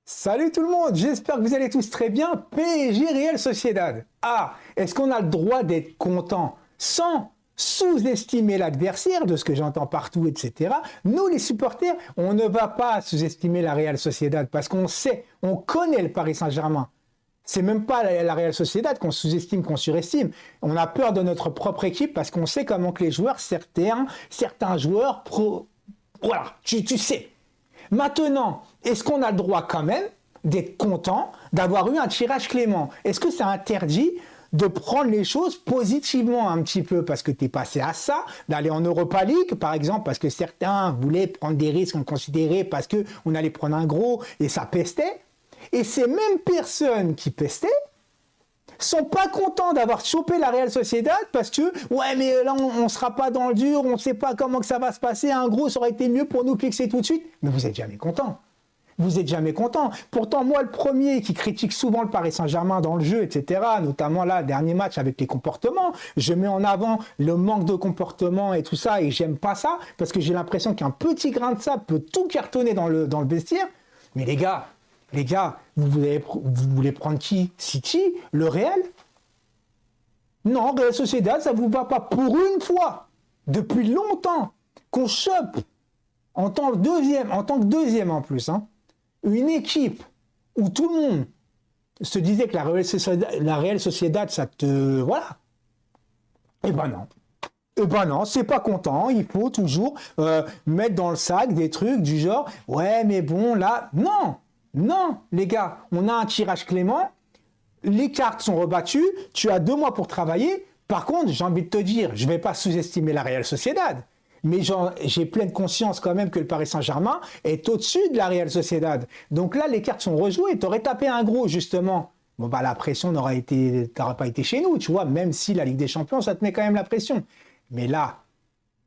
Salut tout le monde, j'espère que vous allez tous très bien. PSG Real Sociedad. Ah, est-ce qu'on a le droit d'être content sans sous-estimer l'adversaire, de ce que j'entends partout, etc. Nous, les supporters, on ne va pas sous-estimer la Real Sociedad parce qu'on sait, on connaît le Paris Saint-Germain. C'est même pas la Real Sociedad qu'on sous-estime, qu'on surestime. On a peur de notre propre équipe parce qu'on sait comment que les joueurs, certains joueurs voilà, tu sais. Maintenant, est-ce qu'on a le droit quand même d'être content d'avoir eu un tirage clément? Est-ce que c'est interdit de prendre les choses positivement un petit peu parce que tu es passé à ça, d'aller en Europa League par exemple, parce que certains voulaient prendre des risques, on considérait parce qu'on allait prendre un gros et ça pestait. Et ces mêmes personnes qui pestaient sont pas contents d'avoir chopé la Real Sociedad parce que ouais mais là on sera pas dans le dur, on sait pas comment que ça va se passer, un gros ça aurait été mieux pour nous fixer tout de suite. Mais vous êtes jamais content. Vous êtes jamais content. Pourtant moi le premier qui critique souvent le Paris Saint-Germain dans le jeu, etc. Notamment là dernier match avec les comportements, je mets en avant le manque de comportement et tout ça et j'aime pas ça parce que j'ai l'impression qu'un petit grain de sable peut tout cartonner dans le vestiaire. Mais les gars, vous voulez prendre qui? City? Le Real? Non, Real Sociedad, ça vous va pas. Pour une fois, depuis longtemps, qu'on chope en tant que deuxième en plus, hein, une équipe où tout le monde se disait que la Real Sociedad, ça te... Voilà. Eh ben non. Eh ben non, c'est pas content, il faut toujours mettre dans le sac des trucs du genre « Ouais, mais bon, là... » Non, les gars, on a un tirage clément, les cartes sont rebattues, tu as 2 mois pour travailler. Par contre, j'ai envie de te dire, je ne vais pas sous-estimer la Real Sociedad, mais j'ai pleine conscience quand même que le Paris Saint-Germain est au-dessus de la Real Sociedad. Donc là, les cartes sont rejouées, tu aurais tapé un gros justement. Bon, bah la pression n'aurait pas été chez nous, tu vois, même si la Ligue des Champions, ça te met quand même la pression. Mais là,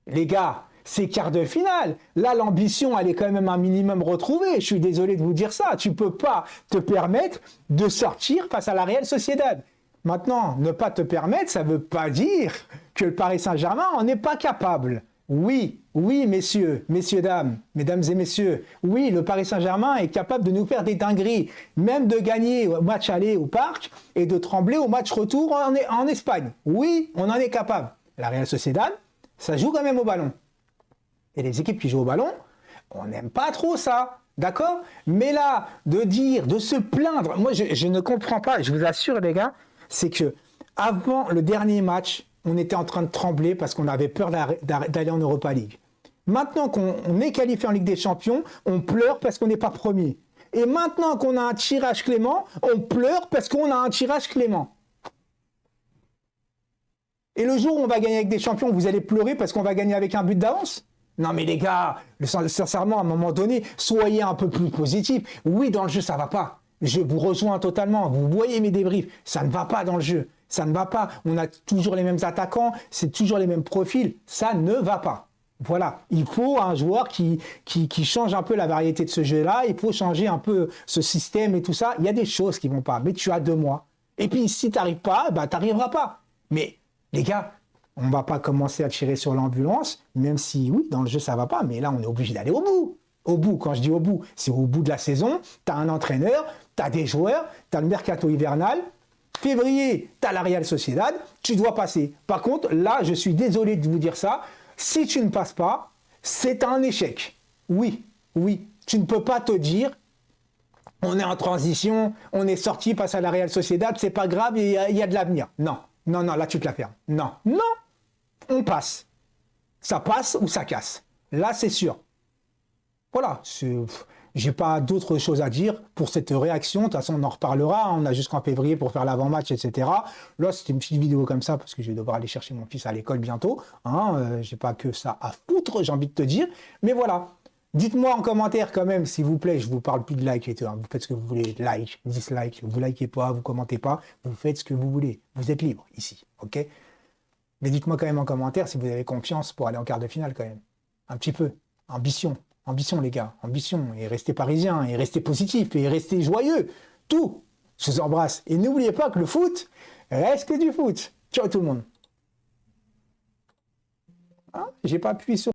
les gars, c'est quart de finale. Là, l'ambition, elle est quand même un minimum retrouvée. Je suis désolé de vous dire ça. Tu ne peux pas te permettre de sortir face à la Real Sociedad. Maintenant, ne pas te permettre, ça ne veut pas dire que le Paris Saint-Germain en est pas capable. Oui, messieurs, dames, mesdames et messieurs, oui, le Paris Saint-Germain est capable de nous faire des dingueries, même de gagner au match aller au Parc et de trembler au match retour en Espagne. Oui, on en est capable. La Real Sociedad, ça joue quand même au ballon. Et les équipes qui jouent au ballon, on n'aime pas trop ça, d'accord? Mais là, de se plaindre, moi je ne comprends pas, je vous assure les gars, c'est que avant le dernier match, on était en train de trembler parce qu'on avait peur d'aller en Europa League. Maintenant qu'on est qualifié en Ligue des Champions, on pleure parce qu'on n'est pas premier. Et maintenant qu'on a un tirage clément, on pleure parce qu'on a un tirage clément. Et le jour où on va gagner avec des champions, vous allez pleurer parce qu'on va gagner avec un but d'avance? Non mais les gars, sincèrement, à un moment donné, soyez un peu plus positifs. Oui, dans le jeu, ça va pas. Je vous rejoins totalement. Vous voyez mes débriefs, ça ne va pas dans le jeu. Ça ne va pas. On a toujours les mêmes attaquants, c'est toujours les mêmes profils. Ça ne va pas. Voilà, il faut un joueur qui change un peu la variété de ce jeu-là. Il faut changer un peu ce système et tout ça. Il y a des choses qui vont pas, mais tu as 2 mois. Et puis si tu n'arrives pas, bah, tu n'arriveras pas. Mais les gars, on ne va pas commencer à tirer sur l'ambulance, même si, oui, dans le jeu, ça ne va pas, mais là, on est obligé d'aller au bout. Au bout, quand je dis au bout, c'est au bout de la saison. Tu as un entraîneur, tu as des joueurs, tu as le mercato hivernal. Février, tu as la Real Sociedad, tu dois passer. Par contre, là, je suis désolé de vous dire ça, si tu ne passes pas, c'est un échec. Oui, tu ne peux pas te dire, on est en transition, on est sorti face à la Real Sociedad, c'est pas grave, il y a de l'avenir. Non, là, tu te la fermes. Non, on passe. Ça passe ou ça casse. Là, c'est sûr. Voilà, j'ai pas d'autre chose à dire pour cette réaction. De toute façon, on en reparlera. On a jusqu'en février pour faire l'avant-match, etc. Là, c'était une petite vidéo comme ça parce que je vais devoir aller chercher mon fils à l'école bientôt. Hein, j'ai pas que ça à foutre, j'ai envie de te dire. Mais voilà. Dites-moi en commentaire quand même, s'il vous plaît, je vous parle plus de like et tout. Hein. Vous faites ce que vous voulez, like, dislike, vous likez pas, vous commentez pas, vous faites ce que vous voulez. Vous êtes libre ici, ok? Mais dites-moi quand même en commentaire si vous avez confiance pour aller en quart de finale quand même. Un petit peu. Ambition les gars, ambition. Et restez parisiens, et restez positifs, et restez joyeux. Tout. Je vous embrasse. Et n'oubliez pas que le foot reste que du foot. Ciao tout le monde. Hein, j'ai pas appuyé sur